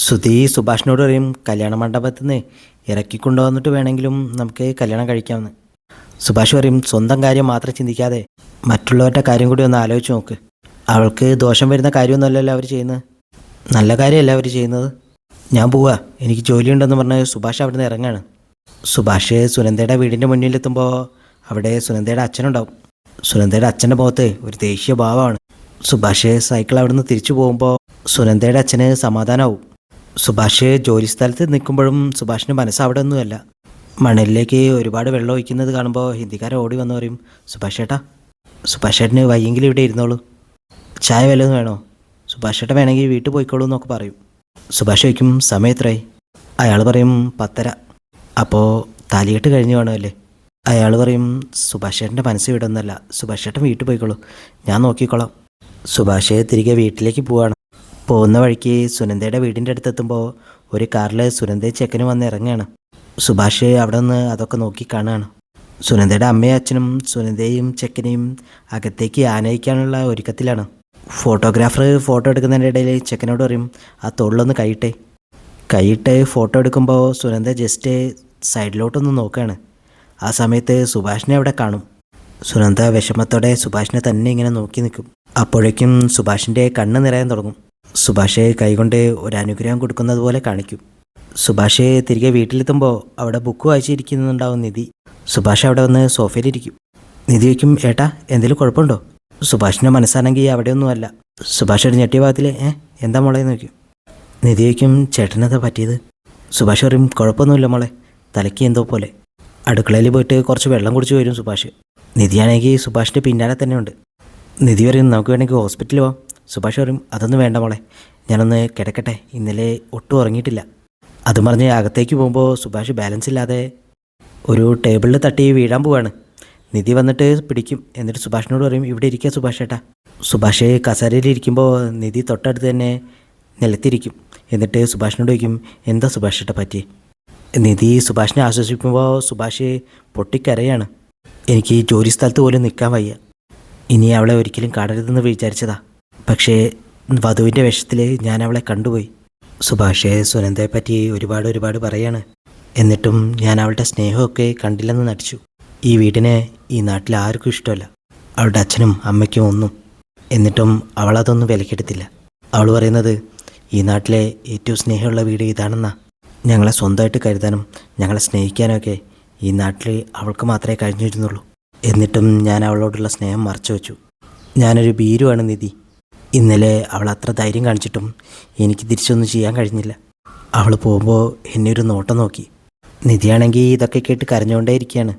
സുധി സുഭാഷിനോട് പറയും കല്യാണ മണ്ഡപത്തിൽ നിന്ന് ഇറക്കിക്കൊണ്ടുവന്നിട്ട് വേണമെങ്കിലും നമുക്ക് കല്യാണം കഴിക്കാമെന്ന്. സുഭാഷ് പറയും സ്വന്തം കാര്യം മാത്രം ചിന്തിക്കാതെ മറ്റുള്ളവരുടെ കാര്യം കൂടി ഒന്ന് ആലോചിച്ച് നോക്ക്. അവൾക്ക് ദോഷം വരുന്ന കാര്യമൊന്നുമല്ലല്ലോ അവർ ചെയ്യുന്നത്, നല്ല കാര്യമല്ല അവർ ചെയ്യുന്നത്. ഞാൻ പോവാ, എനിക്ക് ജോലിയുണ്ടെന്ന് പറഞ്ഞ് സുഭാഷ് അവിടെ നിന്ന് ഇറങ്ങാണ്. സുഭാഷ് സുനന്ദയുടെ വീടിൻ്റെ മുന്നിലെത്തുമ്പോൾ അവിടെ സുനന്ദയുടെ അച്ഛനുണ്ടാവും. സുനന്ദയുടെ അച്ഛൻ്റെ മുഖത്ത് ഒരു ദേഷ്യ ഭാവമാണ്. സുഭാഷ് സൈക്കിൾ അവിടെ നിന്ന് തിരിച്ചു പോകുമ്പോൾ സുനന്ദയുടെ അച്ഛന് സമാധാനമാവും. സുഭാഷ് ജോലി സ്ഥലത്ത് നിൽക്കുമ്പോഴും സുഭാഷിൻ്റെ മനസ്സ് അവിടെ ഒന്നുമല്ല. മണലിലേക്ക് ഒരുപാട് വെള്ളം ഒഴിക്കുന്നത് കാണുമ്പോൾ ഹിന്ദിക്കാരൻ ഓടി വന്ന് പറയും, സുഭാഷ് ചേട്ടാ, സുഭാഷ് ചേട്ടന് വയ്യെങ്കിലും ഇവിടെ ഇരുന്നോളൂ, ചായ വല്ലതും വേണോ, സുഭാഷ് ചേട്ടൻ വേണമെങ്കിൽ വീട്ടിൽ പോയിക്കോളൂ എന്നൊക്കെ പറയും. സുഭാഷ് ചോദിക്കും സമയം എത്രയായി? അയാൾ പറയും 10:30. അപ്പോൾ താലികെട്ട് കഴിഞ്ഞ് വേണമല്ലേ? അയാൾ പറയും സുഭാഷ് ചേട്ടൻ്റെ മനസ്സ് ഇവിടെ ഒന്നല്ല, സുഭാഷ് ചേട്ടൻ വീട്ടിൽ പോയിക്കോളൂ, ഞാൻ നോക്കിക്കോളാം. സുഭാഷ് തിരികെ വീട്ടിലേക്ക് പോവാണ്. പോകുന്ന വഴിക്ക് സുനന്ദയുടെ വീടിൻ്റെ അടുത്തെത്തുമ്പോൾ ഒരു കാറിൽ സുനന്ദയും ചെക്കനും വന്ന് ഇറങ്ങുകയാണ്. സുഭാഷ് അവിടെ നിന്ന് അതൊക്കെ നോക്കി കാണുകയാണ്. സുനന്ദയുടെ അമ്മയും അച്ഛനും സുനന്ദയും ചെക്കനെയും അകത്തേക്ക് ആനയിക്കാനുള്ള ഒരുക്കത്തിലാണ്. ഫോട്ടോഗ്രാഫർ ഫോട്ടോ എടുക്കുന്നതിൻ്റെ ഇടയിൽ ചെക്കനോട് പറയും ആ തോളിലൊന്ന് കൈയിട്ട് ഫോട്ടോ എടുക്കുമ്പോൾ സുനന്ദ ജസ്റ്റ് സൈഡിലോട്ടൊന്ന് നോക്കുകയാണ്. ആ സമയത്ത് സുഭാഷിനെ അവിടെ കാണും. സുനന്ദ വിഷമത്തോടെ സുഭാഷിനെ തന്നെ ഇങ്ങനെ നോക്കി നിൽക്കും. അപ്പോഴേക്കും സുഭാഷിൻ്റെ കണ്ണ് നിറയാൻ തുടങ്ങും. സുഭാഷ് കൈകൊണ്ട് ഒരു അനുഗ്രഹം കൊടുക്കുന്നത് പോലെ കാണിക്കും. സുഭാഷ് തിരികെ വീട്ടിലെത്തുമ്പോൾ അവിടെ ബുക്ക് വായിച്ചിരിക്കുന്നുണ്ടാവും നിധി. സുഭാഷ് അവിടെ വന്ന് സോഫയിലിരിക്കും. നിധി വയ്ക്കും ഏട്ടാ എന്തെങ്കിലും കുഴപ്പമുണ്ടോ? സുഭാഷിൻ്റെ മനസ്സാണെങ്കിൽ അവിടെയൊന്നുമല്ല. സുഭാഷ് ഒരു ഞെട്ടിയ ഭാഗത്തിൽ എന്താ മോളെ നോക്കും. നിധി വയ്ക്കും ചേട്ടനെന്താ പറ്റിയത്? സുഭാഷ് പറയും കുഴപ്പമൊന്നുമില്ല മോളെ, തലയ്ക്ക് എന്തോ പോലെ. അടുക്കളയിൽ പോയിട്ട് കുറച്ച് വെള്ളം കുടിച്ച് വരും സുഭാഷ്. നിധിയാണെങ്കിൽ സുഭാഷിൻ്റെ പിന്നാലെ തന്നെ ഉണ്ട്. നിധി പറയും നമുക്ക് വേണമെങ്കിൽ ഹോസ്പിറ്റലിൽ പോവാം. സുഭാഷ് പറയും അതൊന്നും വേണ്ട മോളെ, ഞാനൊന്ന് കിടക്കട്ടെ, ഇന്നലെ ഒട്ടും ഉറങ്ങിയിട്ടില്ല. അതും പറഞ്ഞ് അകത്തേക്ക് പോകുമ്പോൾ സുഭാഷ് ബാലൻസ് ഇല്ലാതെ ഒരു ടേബിളിൽ തട്ടി വീഴാൻ പോവാണ്. നിധി വന്നിട്ട് പിടിക്കും. എന്നിട്ട് സുഭാഷിനോട് പറയും ഇവിടെ ഇരിക്കുക സുഭാഷ് ഏട്ടാ. സുഭാഷ് കസേരയിലിരിക്കുമ്പോൾ നിധി തൊട്ടടുത്ത് തന്നെ നിലത്തിരിക്കും. എന്നിട്ട് സുഭാഷിനോട് ചോദിക്കും എന്താ സുഭാഷ് ഏട്ടാ പറ്റി? നിധി സുഭാഷിനെ ആശ്വസിപ്പിക്കുമ്പോൾ സുഭാഷ് പൊട്ടിക്കരയാണ്. എനിക്ക് ജോലി സ്ഥലത്ത് പോലും നിൽക്കാൻ വയ്യ, ഇനി അവളെ ഒരിക്കലും കാണരുതെന്ന് വിചാരിച്ചതാ, പക്ഷേ വധുവിൻ്റെ വേഷത്തിൽ ഞാൻ അവളെ കണ്ടുപോയി. സുഭാഷ് സുനന്ദയെപ്പറ്റി ഒരുപാട് പറയാണ്. എന്നിട്ടും ഞാൻ അവളുടെ സ്നേഹമൊക്കെ കണ്ടില്ലെന്ന് നടിച്ചു. ഈ വീടിനെ ഈ നാട്ടിൽ ആർക്കും ഇഷ്ടമല്ല, അവളുടെ അച്ഛനും അമ്മയ്ക്കും ഒന്നും. എന്നിട്ടും അവളതൊന്നും വിലക്കെടുത്തില്ല. അവൾ പറയുന്നത് ഈ നാട്ടിലെ ഏറ്റവും സ്നേഹമുള്ള വീട് ഇതാണെന്നാ. ഞങ്ങളെ സ്വന്തമായിട്ട് കരുതാനും ഞങ്ങളെ സ്നേഹിക്കാനൊക്കെ ഈ നാട്ടിൽ അവൾക്ക് മാത്രമേ കഴിഞ്ഞിരുന്നുള്ളൂ. എന്നിട്ടും ഞാൻ അവളോടുള്ള സ്നേഹം മറച്ചു വെച്ചു. ഞാനൊരു ഭീരുവാണ് നിധി. ഇന്നലെ അവൾ അത്ര ധൈര്യം കാണിച്ചിട്ടും എനിക്ക് തിരിച്ചൊന്നും ചെയ്യാൻ കഴിഞ്ഞില്ല. അവൾ പോകുമ്പോൾ എന്നെ ഒരു നോട്ടം നോക്കി. നിധിയാണെങ്കിൽ ഇതൊക്കെ കേട്ട് കരഞ്ഞുകൊണ്ടേ ഇരിക്കുകയാണ്.